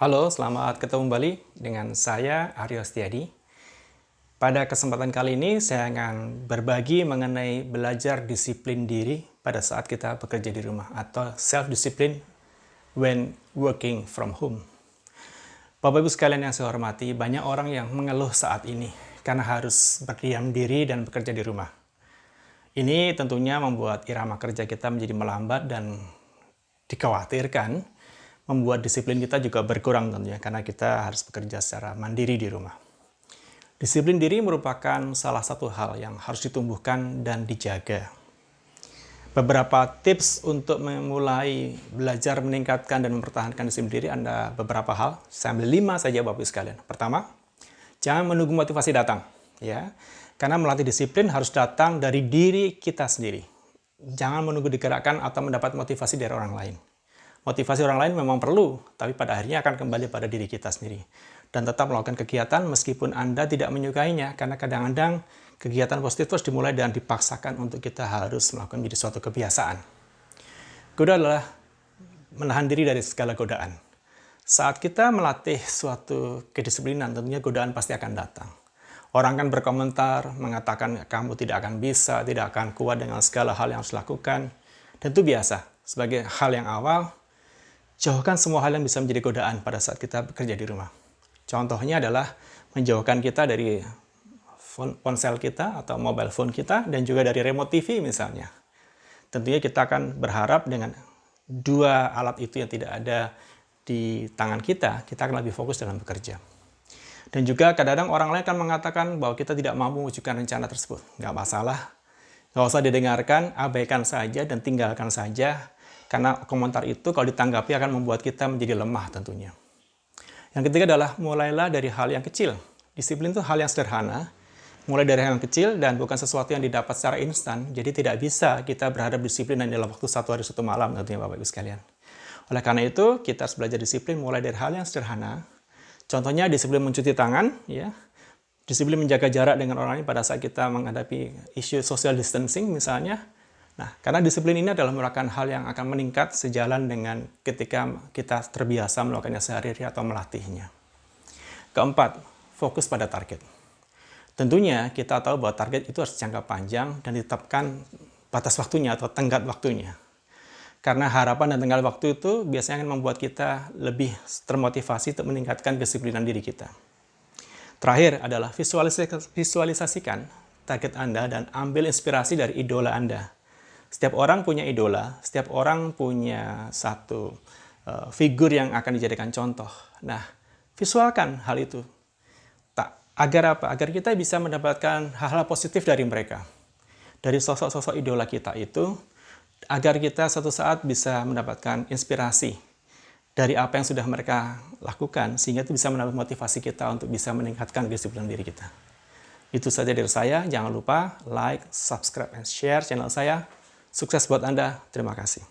Halo, selamat ketemu kembali dengan saya Aryo Setiadi. Pada kesempatan kali ini saya akan berbagi mengenai belajar disiplin diri pada saat kita bekerja di rumah atau self-discipline when working from home. Bapak Ibu sekalian yang saya hormati, banyak orang yang mengeluh saat ini karena harus berdiam diri dan bekerja di rumah. Ini tentunya membuat irama kerja kita menjadi melambat dan dikhawatirkan membuat disiplin kita juga berkurang tentunya karena kita harus bekerja secara mandiri di rumah. Disiplin diri merupakan salah satu hal yang harus ditumbuhkan dan dijaga. Beberapa tips untuk memulai belajar meningkatkan dan mempertahankan disiplin diri ada beberapa hal. Saya ambil 5 saja Bapak Ibu sekalian. Pertama, jangan menunggu motivasi datang, ya. Karena melatih disiplin harus datang dari diri kita sendiri. Jangan menunggu digerakkan atau mendapat motivasi dari orang lain. Motivasi orang lain memang perlu, tapi pada akhirnya akan kembali pada diri kita sendiri. Dan tetap melakukan kegiatan meskipun Anda tidak menyukainya, karena kadang-kadang kegiatan positif terus dimulai dan dipaksakan untuk kita harus melakukan menjadi suatu kebiasaan. Kedua adalah menahan diri dari segala godaan. Saat kita melatih suatu kedisiplinan, tentunya godaan pasti akan datang. Orang akan berkomentar, mengatakan kamu tidak akan bisa, tidak akan kuat dengan segala hal yang harus dilakukan. Dan itu biasa, sebagai hal yang awal. Jauhkan semua hal yang bisa menjadi godaan pada saat kita bekerja di rumah. Contohnya adalah menjauhkan kita dari ponsel kita atau mobile phone kita dan juga dari remote TV misalnya. Tentunya kita akan berharap dengan dua alat itu yang tidak ada di tangan kita akan lebih fokus dalam bekerja. Dan juga kadang-kadang orang lain akan mengatakan bahwa kita tidak mampu mewujudkan rencana tersebut. Nggak masalah, nggak usah didengarkan, abaikan saja dan tinggalkan saja. Karena komentar itu kalau ditanggapi akan membuat kita menjadi lemah tentunya. Yang ketiga adalah mulailah dari hal yang kecil. Disiplin itu hal yang sederhana, mulai dari hal yang kecil dan bukan sesuatu yang didapat secara instan. Jadi tidak bisa kita berharap disiplin dalam waktu 1 hari 1 malam tentunya Bapak Ibu sekalian. Oleh karena itu kita harus belajar disiplin mulai dari hal yang sederhana. Contohnya disiplin mencuci tangan, ya. Disiplin menjaga jarak dengan orang lain pada saat kita menghadapi isu social distancing misalnya. Nah, karena disiplin ini adalah merupakan hal yang akan meningkat sejalan dengan ketika kita terbiasa melakukannya sehari-hari atau melatihnya. Keempat, fokus pada target. Tentunya kita tahu bahwa target itu harus jangka panjang dan ditetapkan batas waktunya atau tenggat waktunya. Karena harapan dan tenggat waktu itu biasanya akan membuat kita lebih termotivasi untuk meningkatkan kedisiplinan diri kita. Terakhir adalah visualisasikan target Anda dan ambil inspirasi dari idola Anda. Setiap orang punya idola, setiap orang punya satu figur yang akan dijadikan contoh. Nah, visualkan hal itu. Agar apa? Agar kita bisa mendapatkan hal-hal positif dari mereka. Dari sosok-sosok idola kita itu, agar kita suatu saat bisa mendapatkan inspirasi dari apa yang sudah mereka lakukan, sehingga itu bisa menambah motivasi kita untuk bisa meningkatkan disiplin diri kita. Itu saja dari saya. Jangan lupa like, subscribe, and share channel saya. Sukses buat Anda. Terima kasih.